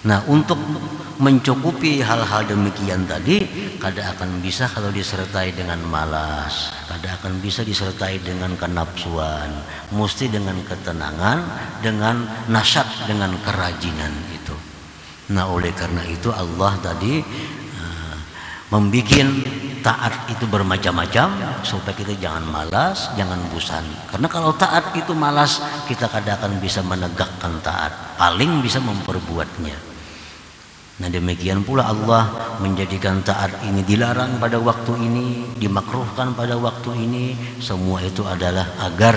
Nah, untuk mencukupi hal-hal demikian tadi, kada akan bisa kalau disertai dengan malas, kada akan bisa disertai dengan kenapsuan, mesti dengan ketenangan, dengan nasyat, dengan kerajinan itu. Nah, oleh karena itu Allah tadi membikin taat itu bermacam-macam supaya kita jangan malas, jangan bosan. Karena kalau taat itu malas, kita kada akan bisa menegakkan taat, paling bisa memperbuatnya. Nah, demikian pula Allah menjadikan taat ini dilarang pada waktu ini, dimakruhkan pada waktu ini. Semua itu adalah agar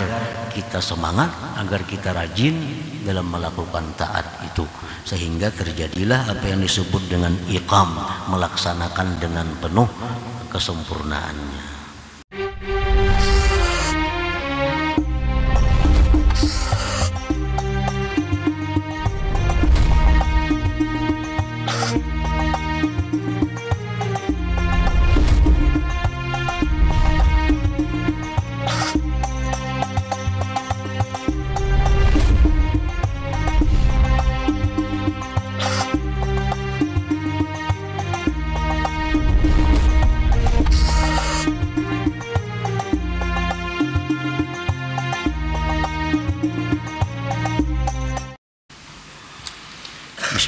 kita semangat, agar kita rajin dalam melakukan taat itu, sehingga terjadilah apa yang disebut dengan iqam, melaksanakan dengan penuh kesempurnaannya.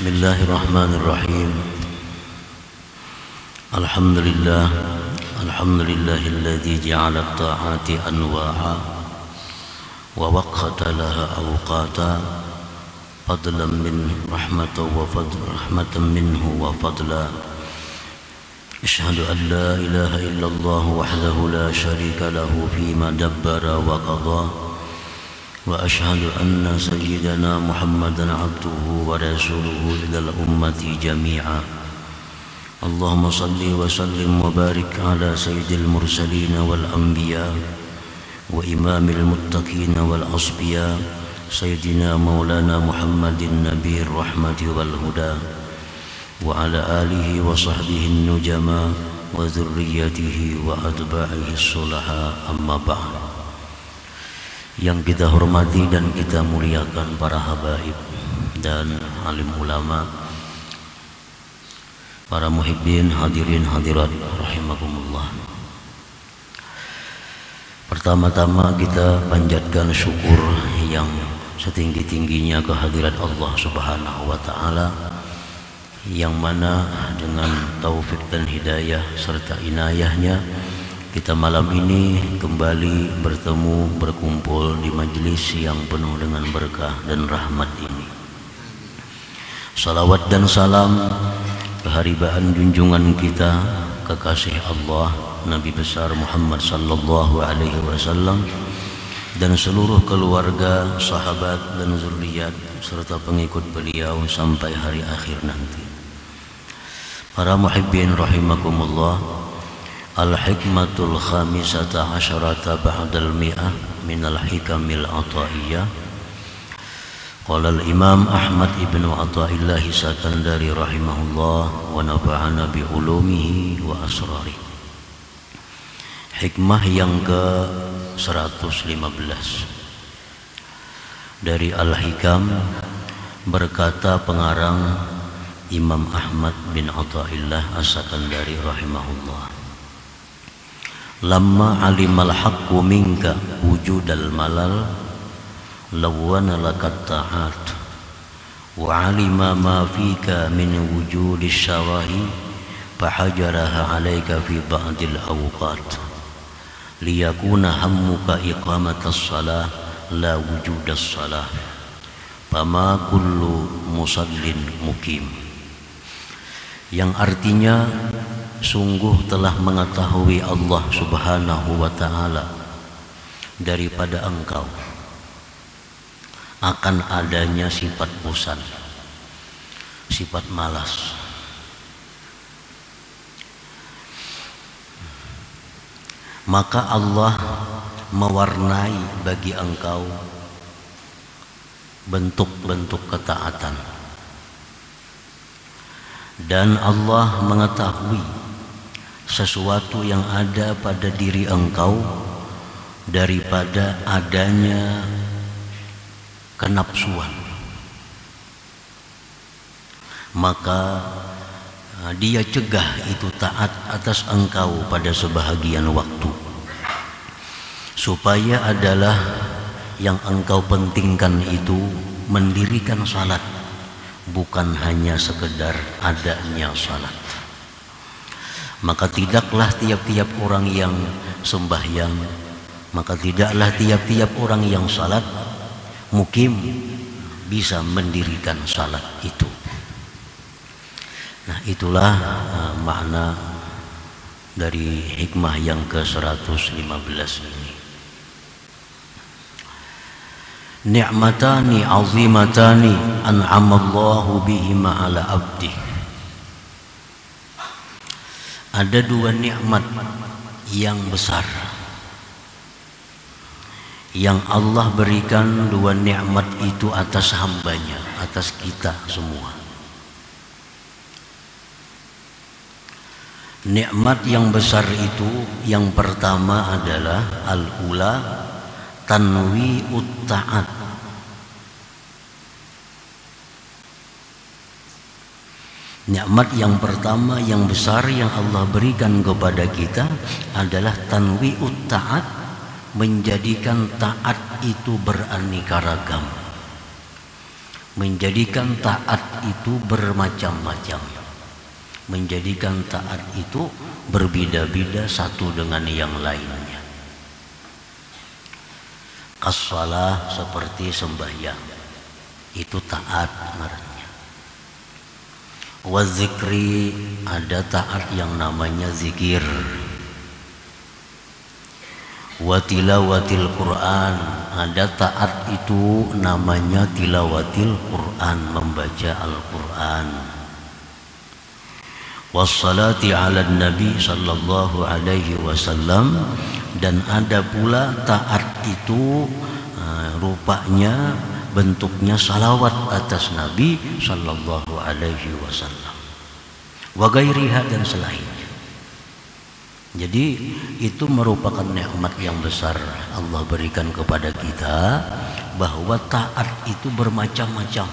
Bismillahirrahmanirrahim. Alhamdulillah, alhamdulillahilladzi ja'ala at-ta'ati anwa'a wa waqata laha awqata fadlan min rahmatan minhu wa fadla. Ashhadu an la ilaha illallah wahdahu la syarika lahu fima dabbara wa qada. وأشهد أن سيدنا محمدا عبده ورسوله إلى الأمة جميعا. اللهم صل وسلم وبارك على سيد المرسلين والأنبياء وإمام المتقين والأصفياء سيدنا مولانا محمد النبي الرحمة والهدى وعلى آله وصحبه النجماء وذريته وأتباعه الصلحاء. أما بعد. Yang kita hormati dan kita muliakan para habaib dan alim ulama, para muhibbin, hadirin hadirat rahimakumullah. Pertama-tama kita panjatkan syukur yang setinggi-tingginya kehadirat Allah Subhanahu wa taala, yang mana dengan taufik dan hidayah serta inayahnya kita malam ini kembali bertemu, berkumpul di majelis yang penuh dengan berkah dan rahmat ini. Salawat dan salam keharibaan junjungan kita, kekasih Allah, Nabi besar Muhammad sallallahu alaihi wasallam, dan seluruh keluarga, sahabat dan zuriat serta pengikut beliau sampai hari akhir nanti. Para muhibbin rahimakumullah, Al-hikmatul khamisata asyarata ba'dal mi'ah minal hikamil ataiyah. Qala al-imam Ahmad ibn Athaillah Sakandari rahimahullah wa nafa'ana bi ulumihi wa asrari. Hikmah yang ke-115 dari Al-Hikam, berkata pengarang Imam Ahmad bin Athaillah As-Sakandari rahimahullah, lamma alimal haqqu minka wujudal malal lawana lakat ta'at wa alima ma fika min wujudis syawahi fahajaraha alaika fi ba'dil awqat liyakuna hammuka iqamatas salah la wujudas salah fama kullu musallin mukim. Yang artinya, sungguh telah mengetahui Allah Subhanahu wa ta'ala daripada engkau akan adanya sifat bosan, sifat malas. Maka Allah mewarnai bagi engkau bentuk-bentuk ketaatan, dan Allah mengetahui sesuatu yang ada pada diri engkau daripada adanya kenapsuan. maka dia cegah itu taat atas engkau pada sebahagian waktu, supaya adalah yang engkau pentingkan itu mendirikan salat, bukan hanya sekedar adanya salat. Maka tidaklah tiap-tiap orang yang sembahyang, maka tidaklah tiap-tiap orang yang salat mukim bisa mendirikan salat itu. Nah, itulah makna dari hikmah yang ke-115 ini. Ni'matani 'azimatani an'amallahu bihima 'ala 'abdi. Ada dua nikmat yang besar yang Allah berikan, dua nikmat itu atas hambanya, atas kita semua. Nikmat yang besar itu yang pertama adalah al-ula tanwi'ut ta'at. Nikmat yang pertama yang besar yang Allah berikan kepada kita adalah tanwi'ut ta'at, menjadikan taat itu beraneka ragam, menjadikan taat itu bermacam-macam, menjadikan taat itu berbeda-beda satu dengan yang lainnya. As-shalah seperti sembahyang, itu taat ngarannya. Wa zikri, ada taat yang namanya zikir. Wa tilawatil Quran, ada taat itu namanya tilawatil Quran, membaca Al-Quran. Wassalati ala nabi sallallahu alaihi wasallam, dan ada pula taat itu rupanya bentuknya salawat atas Nabi sallallahu alaihi wasallam, wa gairiha, dan selainnya. Jadi itu merupakan nikmat yang besar Allah berikan kepada kita, bahwa taat itu bermacam-macam.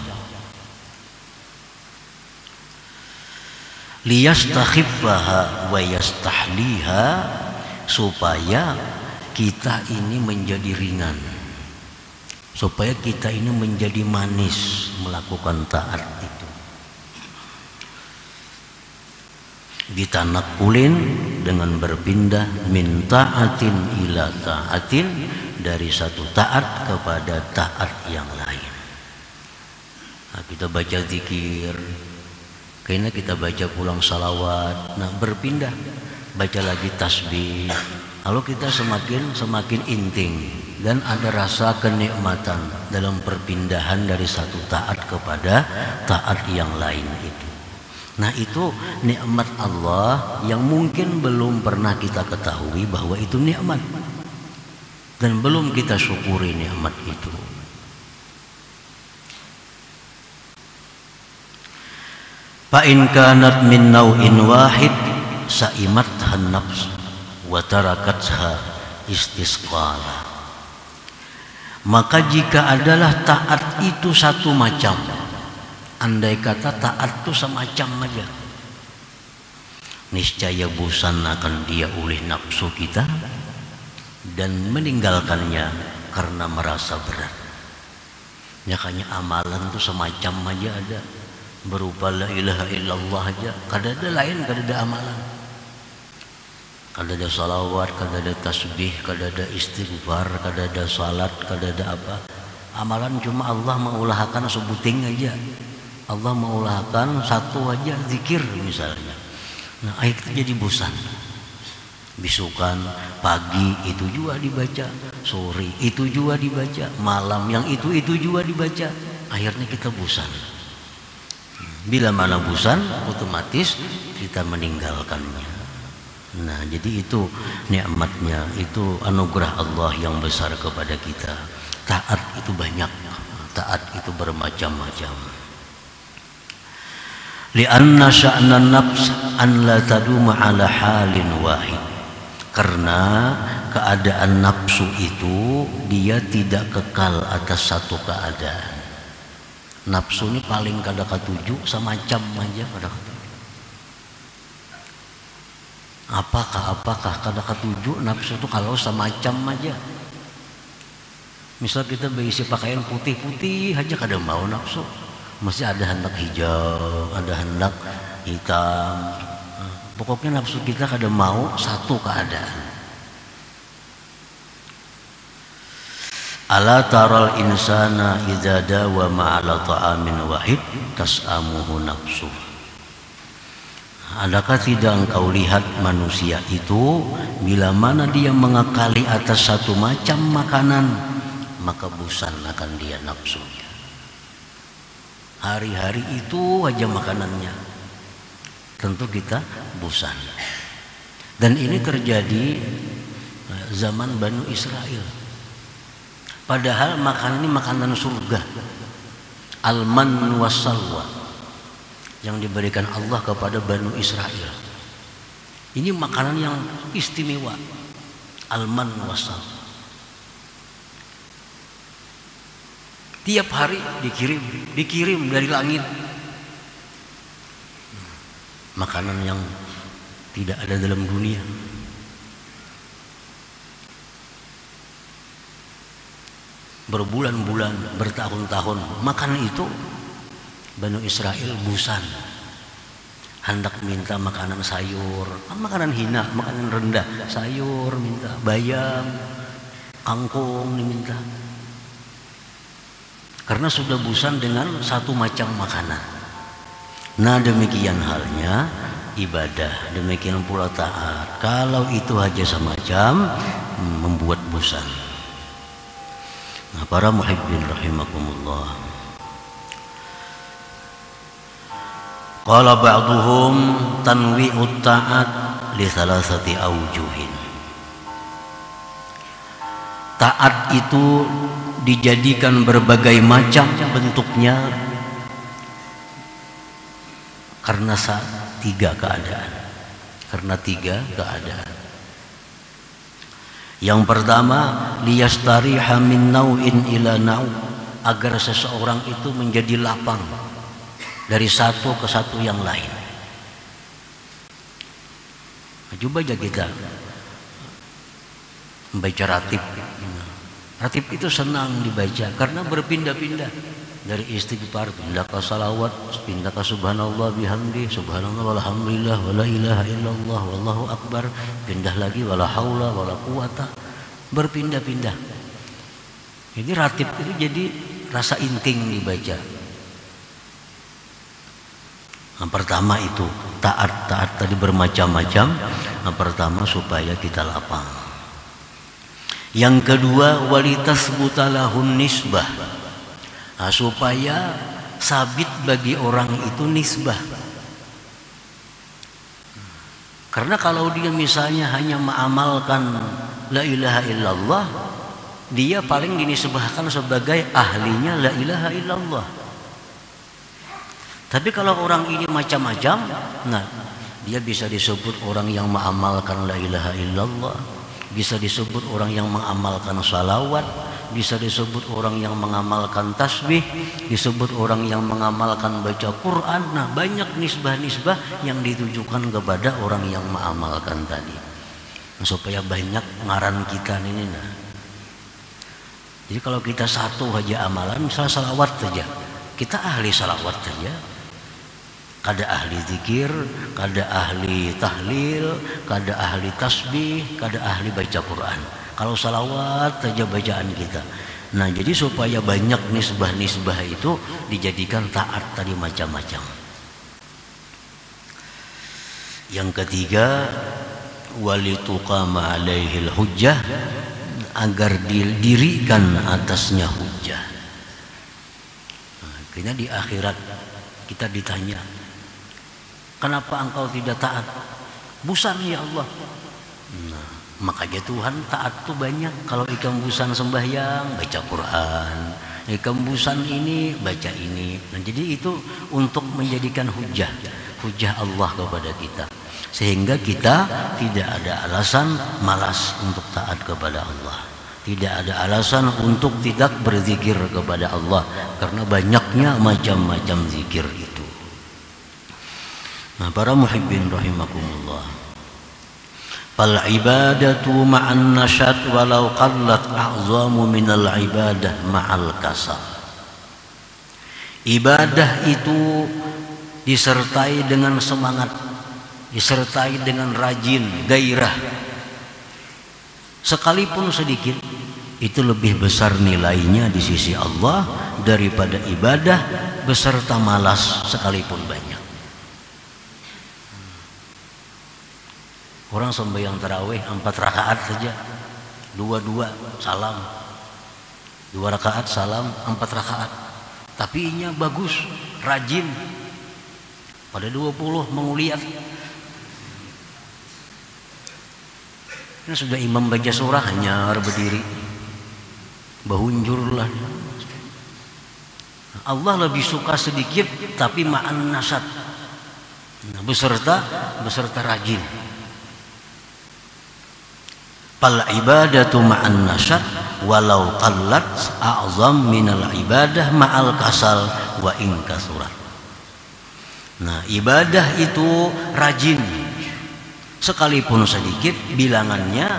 Liyastakhiffaha wa yastahliha, supaya kita ini menjadi ringan, supaya kita ini menjadi manis melakukan taat itu. Ditanakulin, dengan berpindah min ta'atin ila ta'atin, dari satu taat kepada taat yang lain. Nah, kita baca zikir, kayaknya kita baca pulang salawat, nah berpindah baca lagi tasbih. Lalu kita semakin inting dan ada rasa kenikmatan dalam perpindahan dari satu taat kepada taat yang lain itu. Nah, itu nikmat Allah yang mungkin belum pernah kita ketahui bahwa itu nikmat, dan belum kita syukuri nikmat itu. Fa in kanat min naw'in wahid sa'imathan nafs wa tarakatha istisqala. Maka jika adalah taat itu satu macam, andai kata taat itu semacam aja, niscaya bosan akan dia oleh nafsu kita dan meninggalkannya karena merasa berat. Makanya amalan itu semacam aja ada, berupa la ilaha illallah aja, kada ada lain, kada ada amalan, kada ada salawat, kada ada tasbih, kada ada istighfar, kada ada salat, kada ada apa. Amalan cuma Allah mengulahkan sebuting aja, Allah mengulahkan satu aja, zikir misalnya. Nah, akhirnya jadi bosan. Bisukan pagi itu juga dibaca, sore itu juga dibaca, malam yang itu juga dibaca. Akhirnya kita bosan. Bila mana bosan, otomatis kita meninggalkannya. Nah, jadi itu nikmatnya, itu anugerah Allah yang besar kepada kita. Taat itu banyak, taat itu bermacam-macam. Lianna sya'nan nafs an la taduma ala halin wahid, karena keadaan nafsu itu dia tidak kekal atas satu keadaan. Nafsu ini paling kada katuju semacam aja kada katuju. Apakah kada katuju nafsu itu kalau semacam aja. Misal kita berisi pakaian putih-putih aja kada mau nafsu. Mesti ada hendak hijau, ada hendak hitam. Pokoknya nafsu kita kada mau satu keadaan. Ala taral insana idza dawama ala ta'amin wahid tas'amuhu nafsu. Adakah tidak engkau lihat manusia itu bila mana dia mengakali atas satu macam makanan maka bosan akan dia nafsunya. Hari-hari itu aja makanannya, tentu kita bosan. Dan ini terjadi zaman Bani Israel. Padahal makanan ini makanan surga, al-man was-salwa, yang diberikan Allah kepada Bani Israel. Ini makanan yang istimewa, al-man was-salwa. Tiap hari dikirim dari langit. Makanan yang tidak ada dalam dunia. Berbulan-bulan, bertahun-tahun makan itu, Bani Israel bosan, hendak minta makanan sayur, makanan hina, makanan rendah, sayur minta, bayam, kangkung diminta, karena sudah bosan dengan satu macam makanan. Nah demikian halnya ibadah, demikian pula taat. Kalau itu aja semacam membuat bosan. Nah, para muhibbin rahimakumullah. Qala ba'duhum tanwi'ut ta'at li thalathati awjuhin. Taat itu dijadikan berbagai macam bentuknya karena tiga keadaan. Yang pertama, liyastariha min nau'in ila nau', agar seseorang itu menjadi lapang dari satu ke satu yang lain. Coba aja kita membaca ratib. Ratib itu senang dibaca karena berpindah-pindah, dari istighfar pindah ke salawat, pindah ke subhanallah bihamdi, subhanallah walhamdulillah wala ilaha illallah wallahu akbar, pindah lagi wala haula wala quwata, berpindah-pindah. Jadi ratib itu jadi rasa inting dibaca. Yang pertama itu taat tadi bermacam-macam. Yang pertama supaya kita lapang. Yang kedua walitasbutalahun nisbah, supaya sabit bagi orang itu nisbah. Karena kalau dia misalnya hanya mengamalkan la ilaha illallah, dia paling dinisbahkan sebagai ahlinya la ilaha illallah. Tapi kalau orang ini macam-macam, nah dia bisa disebut orang yang mengamalkan la ilaha illallah, bisa disebut orang yang mengamalkan salawat, bisa disebut orang yang mengamalkan tasbih, disebut orang yang mengamalkan baca Quran. Nah banyak nisbah-nisbah yang ditujukan kepada orang yang mengamalkan tadi, supaya banyak ngaran kita ini. Nah jadi kalau kita satu aja amalan, misalnya salawat saja, kita ahli salawat saja, kada ahli zikir, kada ahli tahlil, kada ahli tasbih, kada ahli baca Quran. Kalau salawat saja bacaan kita. Nah jadi supaya banyak nisbah-nisbah itu dijadikan taat tadi macam-macam. Yang ketiga, walituqama alaihil hujjah, agar didirikan atasnya hujjah. Nah, akhirnya di akhirat kita ditanya, kenapa engkau tidak taat? Bosan ya Allah. Nah, makanya Tuhan taat tuh banyak. Kalau ikam bosan sembahyang, baca Quran. Ikam bosan ini, baca ini. Nah, jadi itu untuk menjadikan hujah Allah kepada kita, sehingga kita tidak ada alasan malas untuk taat kepada Allah. Tidak ada alasan untuk tidak berzikir kepada Allah karena banyaknya macam-macam zikir itu. Nah, para muhibbin rahimakumullah, fal ibadatu ma'an nasyat walau qallat a'zamu minal ibadah ma'al kasal. Ibadah itu disertai dengan semangat, disertai dengan rajin, gairah, sekalipun sedikit, itu lebih besar nilainya di sisi Allah daripada ibadah beserta malas sekalipun banyak. Orang sembahyang tarawih 4 rakaat saja, 2 salam, 2 rakaat salam, 4 rakaat, tapi inya bagus, rajin. Pada 20 menguliat. Ini sudah imam baca surah hanya berdiri, bahunjurlah. Allah lebih suka sedikit tapi ma'an nasat, beserta rajin. Fal ibadatu ma'an nasat walau qallat a'zam minal ibadah ma'al kasal wa in kasurat. Nah, ibadah itu rajin, sekalipun sedikit bilangannya,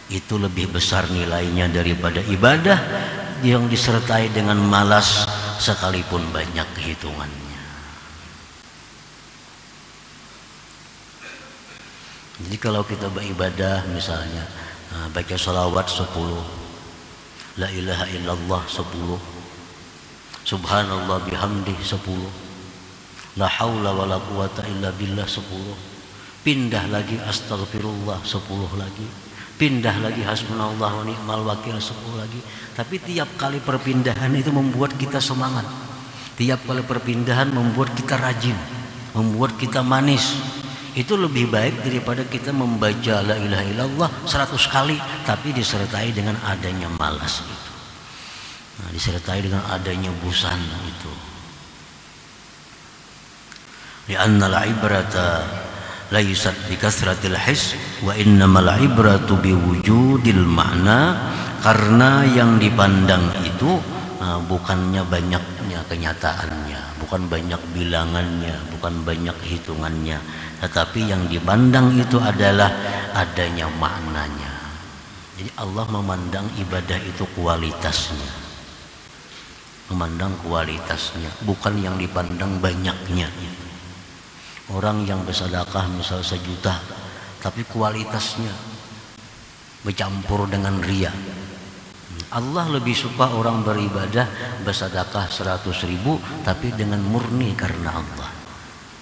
itu lebih besar nilainya daripada ibadah yang disertai dengan malas sekalipun banyak hitungannya. Jadi kalau kita beribadah misalnya baca sholawat 10, la ilaha illallah 10, subhanallah bihamdih 10, la haula wala quwata illa billah 10, pindah lagi astagfirullah 10 lagi, pindah lagi hasbunallah wa ni'mal wakil 10 lagi. Tapi tiap kali perpindahan itu membuat kita semangat, tiap kali perpindahan membuat kita rajin, membuat kita manis. Itu lebih baik daripada kita membaca la ilaha illallah 100 kali tapi disertai dengan adanya malas itu, disertai dengan adanya bosan itu. Li'anna al-ibrata laysat bi kasratil his wa innamal ibratu bi wujudil ma'na. Karena yang dipandang itu bukannya banyaknya kenyataannya, bukan banyak bilangannya, bukan banyak hitungannya, tetapi yang dipandang itu adalah adanya maknanya. Jadi Allah memandang ibadah itu kualitasnya, memandang kualitasnya, bukan yang dipandang banyaknya. Orang yang bersedekah misal 1 juta tapi kualitasnya bercampur dengan riya. Allah lebih suka orang beribadah bersedekah 100.000 tapi dengan murni karena Allah.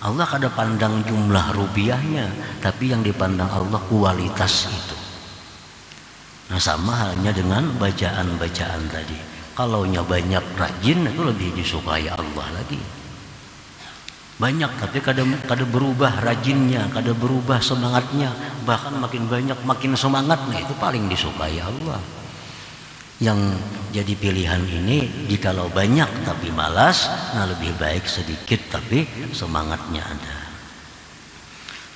Allah kada pandang jumlah rupiahnya, tapi yang dipandang Allah kualitas itu. Nah, sama halnya dengan bacaan-bacaan tadi. Kalaunya banyak rajin itu lebih disukai Allah lagi. Banyak tapi kada berubah rajinnya, kada berubah semangatnya, bahkan makin banyak makin semangat, nah itu paling disukai Allah. Yang jadi pilihan ini, jikalau banyak tapi malas, nah lebih baik sedikit tapi semangatnya ada.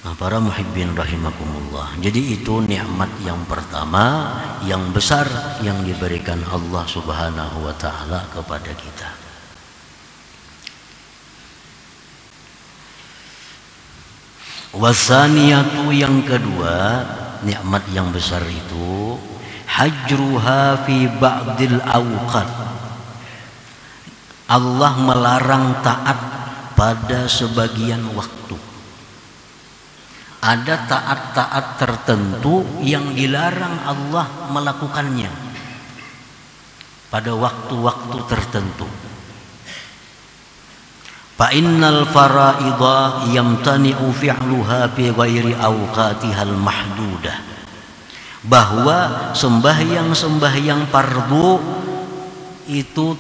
Nah, para muhibbin rahimakumullah, jadi itu nikmat yang pertama yang besar yang diberikan Allah Subhanahu wa ta'ala kepada kita. Wasaniyatu, yang kedua nikmat yang besar itu hajruha fi ba'dil awqat. Allah melarang taat pada sebagian waktu. Ada taat-taat tertentu yang dilarang Allah melakukannya pada waktu-waktu tertentu. Fa innal faraidha yamtani'u fi'luha fi ghairi awqatihal mahdudah. Bahwa sembahyang-sembahyang fardu itu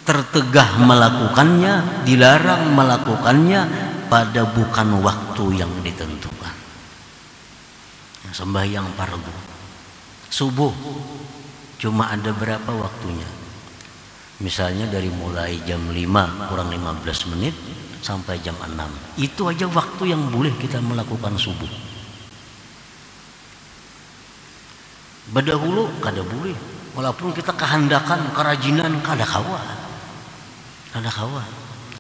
tertegah melakukannya, dilarang melakukannya pada bukan waktu yang ditentukan. Sembahyang fardu subuh cuma ada berapa waktunya? Misalnya dari mulai jam 5 kurang 15 menit sampai jam 6. Itu aja waktu yang boleh kita melakukan subuh. Badahulu kada boleh. Walaupun kita kehandakan, kerajinan, kada kawa. Kada kawa.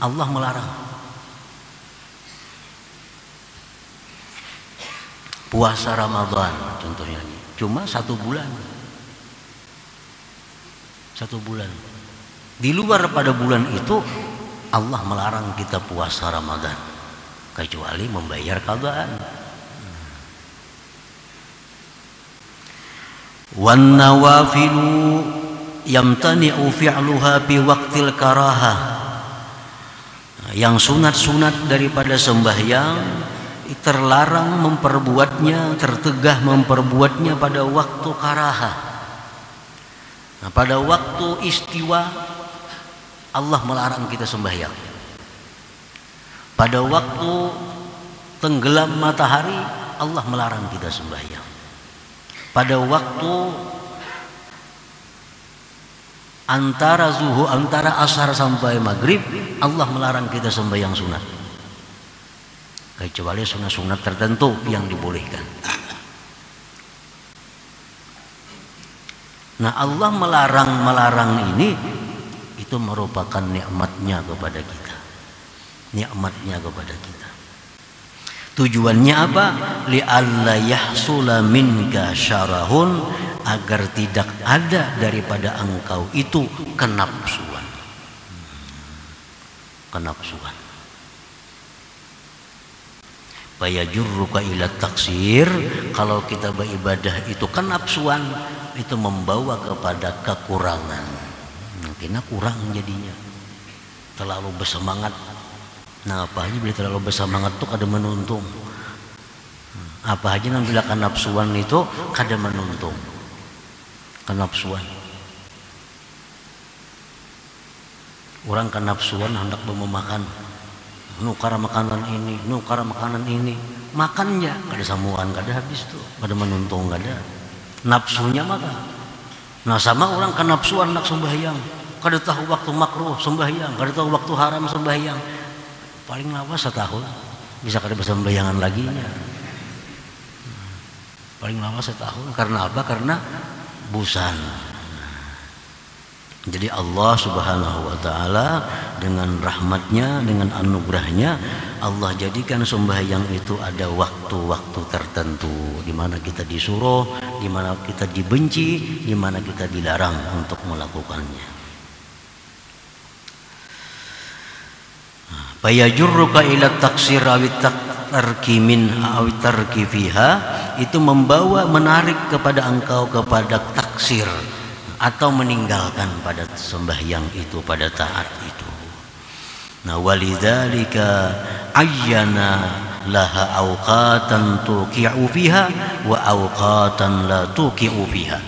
Allah melarang. Puasa Ramadan contohnya. Cuma 1 bulan. 1 bulan. Di luar pada bulan itu Allah melarang kita puasa Ramadan kecuali membayar qadaan. Wan nawafilu yamtani'u fi'luha bi waqtil karahah. Yang sunat-sunat daripada sembahyang terlarang memperbuatnya, tertegah memperbuatnya pada waktu karahah. Nah, pada waktu istiwa Allah melarang kita sembahyang. Pada waktu tenggelam matahari Allah melarang kita sembahyang. Pada waktu antara asar sampai maghrib Allah melarang kita sembahyang sunat. Kecuali sunat-sunat tertentu yang dibolehkan. Nah, Allah melarang ini itu merupakan nikmatnya kepada kita. Nikmatnya kepada kita. Tujuannya apa? Li'alla yahsula minka syarahun, agar tidak ada daripada engkau itu kenapsuan. Kenapsuan. Bayajurruka ila taksir, kalau kita beribadah itu kenapsuan, itu membawa kepada kekurangan. Kita kurang jadinya, terlalu bersemangat. Nah, apa aja bila terlalu bersemangat itu kada menuntung. Apa aja bila kenapsuan itu kada menuntung. Kenapsuan. Orang kenapsuan hendak memakan, nukar makanan ini, nukar makanan ini, makannya kada samuan, kada habis tuh, kada menuntung, kada. Nafsunya makan. Nah, sama orang kenapsuan nak sembahyang, kada tahu waktu makruh sembahyang, kada tahu waktu haram sembahyang. Paling lawas setahun bisa kada bersembayangan lagi. Paling lawas setahun. Karena apa? Karena bosan. Jadi Allah Subhanahu wa ta'ala dengan rahmatnya, dengan anugerahnya, Allah jadikan sembahyang itu ada waktu-waktu tertentu di mana kita disuruh, di mana kita dibenci, di mana kita dilarang untuk melakukannya. Fayajurruka ila taksir awit tarki min awit tarki fiha, itu membawa, menarik kepada engkau kepada taksir atau meninggalkan pada sembahyang itu, pada taat itu. Nah, walidzalika ayyana laha awqatan tuqi'u fiha wa awqatan la tuqi'u fiha.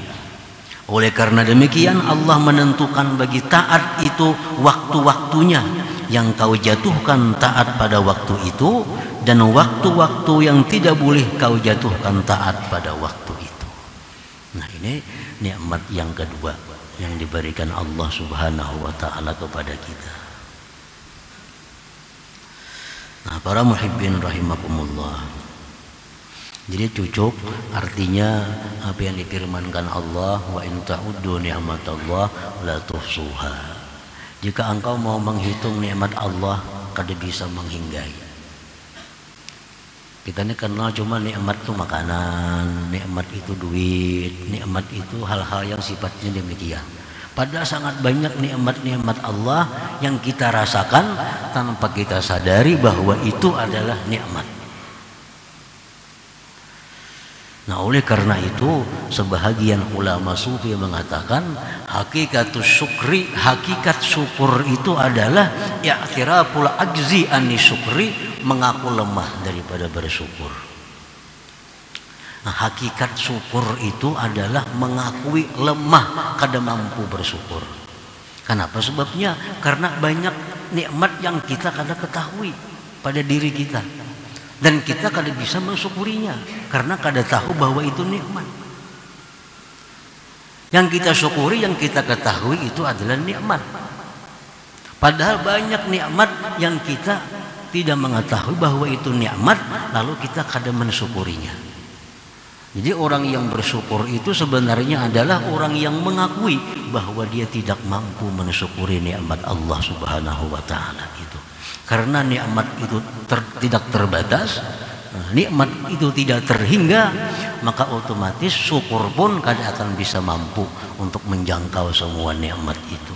Oleh karena demikian Allah menentukan bagi taat itu waktu-waktunya, yang kau jatuhkan taat pada waktu itu, dan waktu-waktu yang tidak boleh kau jatuhkan taat pada waktu itu. Nah, ini nikmat yang kedua yang diberikan Allah Subhanahu wa ta'ala kepada kita. Nah, para muhibbin rahimakumullah, jadi cucuk artinya apa yang difirmankan Allah, wa in ta'uddu ni'matallah la tuhsuha. Jika engkau mau menghitung nikmat Allah, kada bisa menghinggai. Kita ini kenal cuma nikmat itu makanan, nikmat itu duit, nikmat itu hal-hal yang sifatnya demikian. Padahal sangat banyak nikmat-nikmat Allah yang kita rasakan tanpa kita sadari bahwa itu adalah nikmat. Nah, oleh karena itu sebahagian ulama sufi mengatakan hakikatus syukri, hakikat syukur itu adalah i'tiraful ajzi ani syukri, mengaku lemah daripada bersyukur. Nah, hakikat syukur itu adalah mengakui lemah kada mampu bersyukur. Kenapa sebabnya? Karena banyak nikmat yang kita kada ketahui pada diri kita, dan kita kada bisa mensyukurinya karena kada tahu bahwa itu nikmat. Yang kita syukuri, yang kita ketahui itu adalah nikmat. Padahal banyak nikmat yang kita tidak mengetahui bahwa itu nikmat, lalu kita kada mensyukurinya. Jadi orang yang bersyukur itu sebenarnya adalah orang yang mengakui bahwa dia tidak mampu mensyukuri nikmat Allah Subhanahu wa taala itu. Karena nikmat itu tidak terbatas, nikmat itu tidak terhingga, maka otomatis syukur pun kada akan bisa mampu untuk menjangkau semua nikmat itu.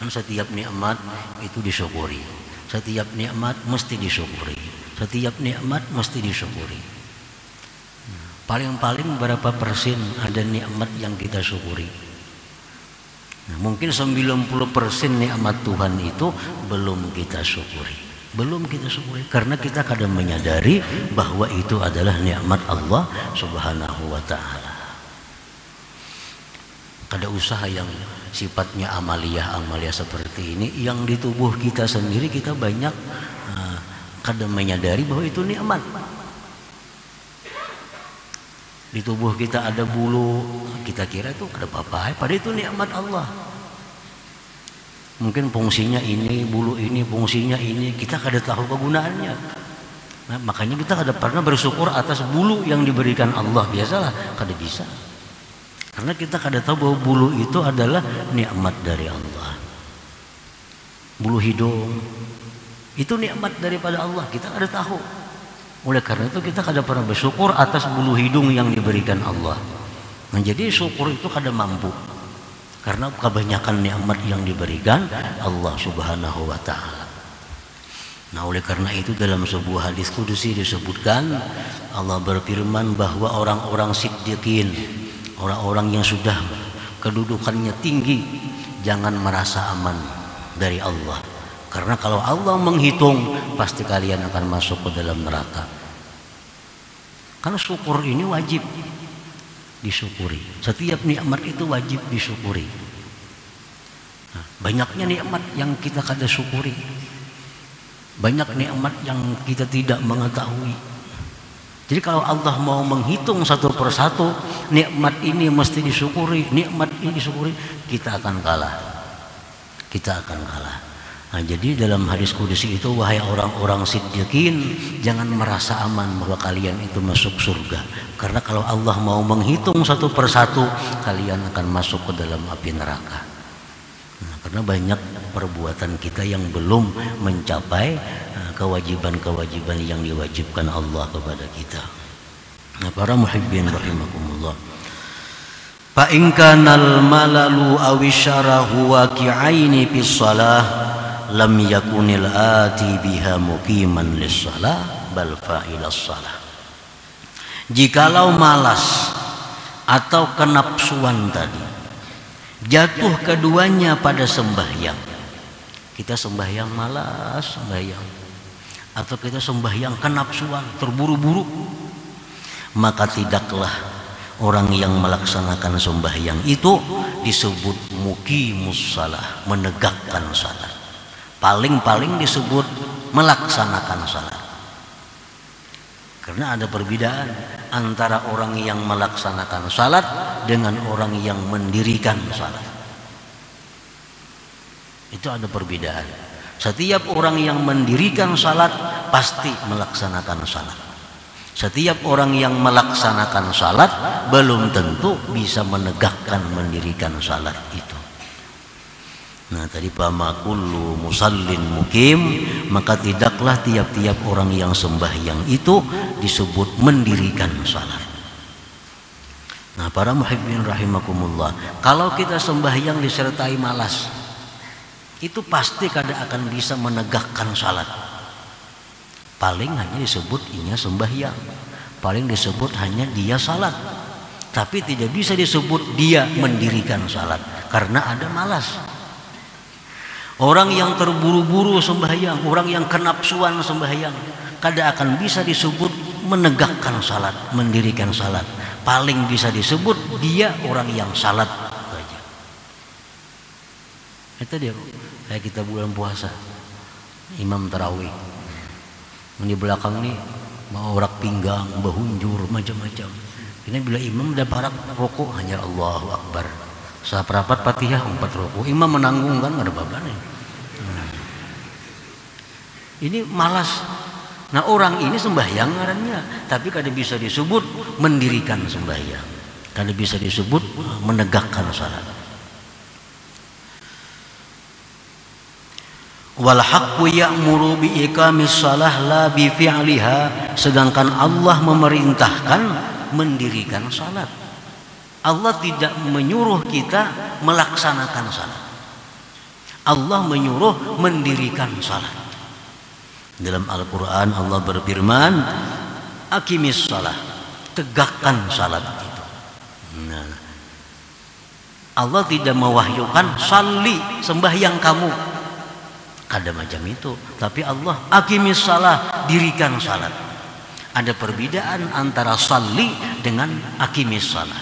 Kan setiap nikmat itu disyukuri. Setiap nikmat mesti disyukuri. Setiap nikmat mesti disyukuri. Paling-paling berapa persen ada nikmat yang kita syukuri. Nah, mungkin 90% nikmat Tuhan itu belum kita syukuri. Belum kita syukuri karena kita kadang menyadari bahwa itu adalah nikmat Allah Subhanahu wa taala. Kada usaha yang sifatnya amaliyah seperti ini yang di tubuh kita sendiri kita banyak kadang menyadari bahwa itu nikmat. Di tubuh kita ada bulu, kita kira itu ada apa-apa, padahal itu nikmat Allah. Mungkin fungsinya ini, bulu ini, fungsinya ini, kita kada tahu kegunaannya. Nah, makanya kita kada pernah bersyukur atas bulu yang diberikan Allah. Biasalah, kada bisa. Karena kita kada tahu bahwa bulu itu adalah nikmat dari Allah. Bulu hidung itu nikmat daripada Allah, kita kada tahu. Oleh karena itu kita kada pernah bersyukur atas bulu hidung yang diberikan Allah. Nah, jadi syukur itu kada mampu karena kebanyakan nikmat yang diberikan Allah Subhanahu wa taala. Nah, oleh karena itu dalam sebuah hadis kudusi disebutkan Allah berfirman bahwa orang-orang siddiqin, orang-orang yang sudah kedudukannya tinggi, jangan merasa aman dari Allah. Karena kalau Allah menghitung, pasti kalian akan masuk ke dalam neraka. Karena syukur ini wajib disyukuri. Setiap nikmat itu wajib disyukuri. Nah, banyaknya nikmat yang kita kada syukuri. Banyak nikmat yang kita tidak mengetahui. Jadi kalau Allah mau menghitung satu persatu, nikmat ini mesti disyukuri, nikmat ini disyukuri, kita akan kalah. Kita akan kalah. Nah, jadi dalam hadis kudusi itu, wahai orang-orang siddiqin, jangan merasa aman bahwa kalian itu masuk surga. Karena kalau Allah mau menghitung satu persatu, kalian akan masuk ke dalam api neraka. Nah, karena banyak perbuatan kita yang belum mencapai kewajiban-kewajiban yang diwajibkan Allah kepada kita. Nah, para muhibbin rahimakumullah. Fa in kanal malalu awisyarahu waqi'aini fis shalah lam yakunil ati biha muqiman lis-shalah bal fa'ilas shalah. Jikalau malas atau kenapsuan tadi jatuh keduanya pada sembahyang, kita sembahyang malas sembahyang, atau kita sembahyang kenapsuan terburu-buru, maka tidaklah orang yang melaksanakan sembahyang itu disebut muqimus shalah, menegakkan salat. Paling-paling disebut melaksanakan salat. Karena ada perbedaan antara orang yang melaksanakan salat dengan orang yang mendirikan salat. Itu ada perbedaan. Setiap orang yang mendirikan salat pasti melaksanakan salat. Setiap orang yang melaksanakan salat belum tentu bisa menegakkan mendirikan salat itu. Nah, tadi fama kullu musallin mukim, maka tidaklah tiap-tiap orang yang sembahyang itu disebut mendirikan salat. Nah, para muhibbin rahimakumullah, kalau kita sembahyang disertai malas, itu pasti kada akan bisa menegakkan salat. Paling hanya disebut inya sembahyang, paling disebut hanya dia salat, tapi tidak bisa disebut dia mendirikan salat karena ada malas. Orang yang terburu-buru sembahyang, orang yang kenapsuan sembahyang, kada akan bisa disebut menegakkan salat, mendirikan salat. Paling bisa disebut dia orang yang salat saja. Itu dia kayak kita bulan puasa, imam tarawih. Di belakang nih mau orak pinggang, bahunjur, macam-macam. Ini bila imam udah parak rokok hanya Allahu Akbar. Saperapat Fatihah 4 rukuk. Imam menanggung kan, enggak ada apa-apa nih. Ini malas Nah orang ini sembahyang ngarannya, tapi kada bisa disebut mendirikan sembahyang, kada bisa disebut menegakkan salat. Wal haqqu ya'muru bi iqamis shalah la bi fi'liha, sedangkan Allah memerintahkan mendirikan salat. Allah tidak menyuruh kita melaksanakan salat. Allah menyuruh mendirikan salat. Dalam Al-Quran Allah berfirman, aqimis shalah, tegakkan salat itu. Nah, Allah tidak mewahyukan salli, sembahyang kamu, kada macam itu. Tapi Allah aqimis shalah, dirikan salat. Ada perbedaan antara salli dengan aqimis shalah.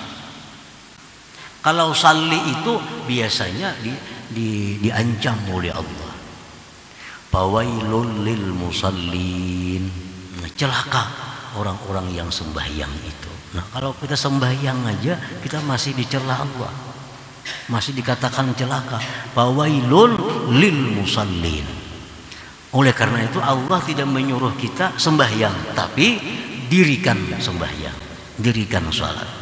Kalau salli itu biasanya diancam oleh Allah. Fawailul lil musallin, celaka orang-orang yang sembahyang itu. Nah kalau kita sembahyang aja kita masih dicela Allah, masih dikatakan celaka. Fawailul lil musallin. Oleh karena itu Allah tidak menyuruh kita sembahyang, tapi dirikan sembahyang, dirikan salat.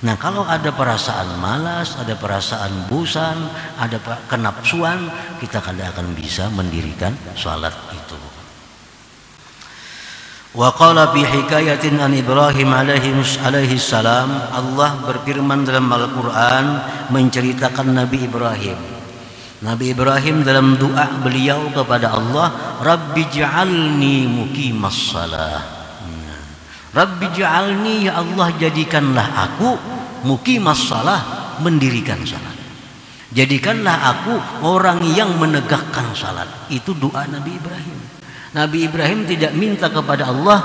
Nah kalau ada perasaan malas, ada perasaan bosan, ada kenapsuan, kita kada akan bisa mendirikan salat itu. Wa qala fi hikayatin an Ibrahim alaihi salam, Allah berfirman dalam Al-Quran menceritakan Nabi Ibrahim. Nabi Ibrahim dalam doa beliau kepada Allah, Rabbi ja'alni muqimas salah. Rabbi ja'alni, ya Allah jadikanlah aku muqimas salah, mendirikan salat. Jadikanlah aku orang yang menegakkan salat. Itu doa Nabi Ibrahim. Nabi Ibrahim tidak minta kepada Allah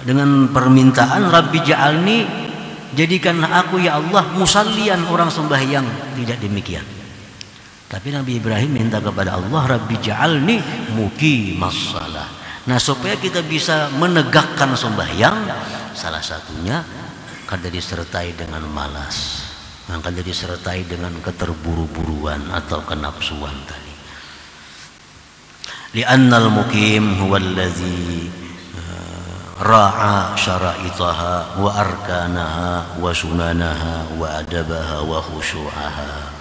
dengan permintaan Rabbi ja'alni, jadikanlah aku ya Allah musallian, orang sembahyang. Tidak demikian. Tapi Nabi Ibrahim minta kepada Allah Rabbi ja'alni muqimas salah. Nah supaya kita bisa menegakkan sembahyang, salah satunya kada disertai dengan malas, kada disertai dengan keterburu-buruan atau kenapsuan tadi. Li'annal muqim huwallazi ra'a syara'itaha wa arkanaha wa sunanaha wa adabaha wa khusyu'aha.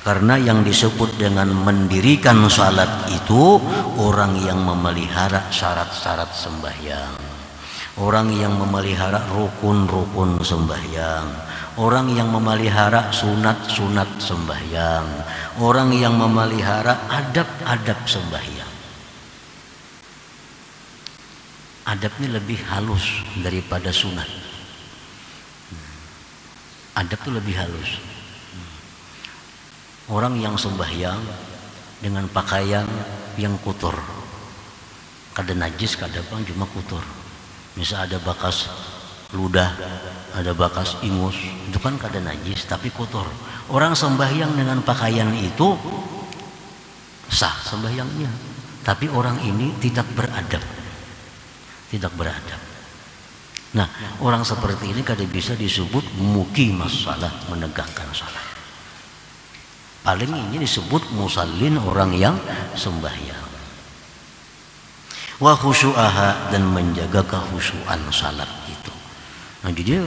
Karena yang disebut dengan mendirikan salat itu orang yang memelihara syarat-syarat sembahyang, orang yang memelihara rukun-rukun sembahyang, orang yang memelihara sunat-sunat sembahyang, orang yang memelihara adab-adab sembahyang. Adabnya lebih halus daripada sunat. Adab itu lebih halus. Orang yang sembahyang dengan pakaian yang kotor, kada najis, kada apa, cuma kotor. Misal ada bakas ludah, ada bakas ingus, itu kan kada najis tapi kotor. Orang sembahyang dengan pakaian itu sah sembahyangnya, tapi orang ini tidak beradab, tidak beradab. Nah orang seperti ini kada bisa disebut muqimas shalah, menegakkan salat. Paling ini disebut musallin, orang yang sembahyang. Wa khusyu'aha, dan menjaga kekhusyuan salat itu. Nah jadi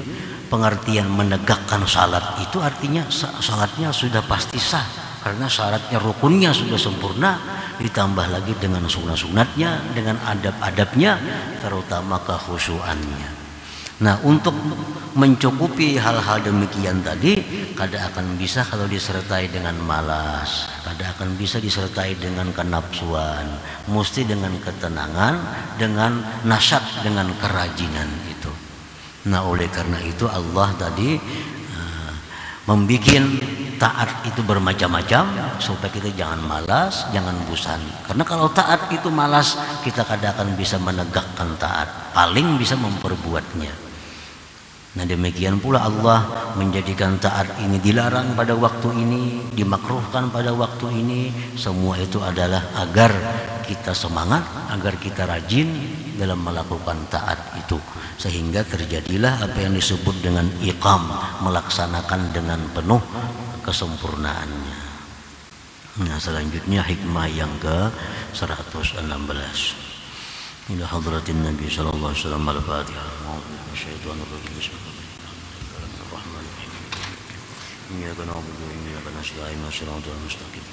pengertian menegakkan salat itu artinya salatnya sudah pasti sah, karena syaratnya rukunnya sudah sempurna, ditambah lagi dengan sunat-sunatnya, dengan adab-adabnya, terutama kekhusyuannya. Nah untuk mencukupi hal-hal demikian tadi, kada akan bisa kalau disertai dengan malas, kada akan bisa disertai dengan kenapsuan, mesti dengan ketenangan, dengan nasyat, dengan kerajinan itu. Nah oleh karena itu Allah tadi membikin taat itu bermacam-macam supaya kita jangan malas, jangan bosan. Karena kalau taat itu malas, kita kada akan bisa menegakkan taat, paling bisa memperbuatnya. Nah demikian pula Allah menjadikan taat ini dilarang pada waktu ini, dimakruhkan pada waktu ini. Semua itu adalah agar kita semangat, agar kita rajin dalam melakukan taat itu, sehingga terjadilah apa yang disebut dengan iqam, melaksanakan dengan penuh kesempurnaannya. Nah selanjutnya hikmah yang ke 116. إلى حضرة النبي صلى الله عليه وسلم. الفاتحة. أعوذ بالله من الشيطان الرجيم. بسم الله الرحمن الرحيم. إياك نعبد وإياك نستعين صراط المستقيم.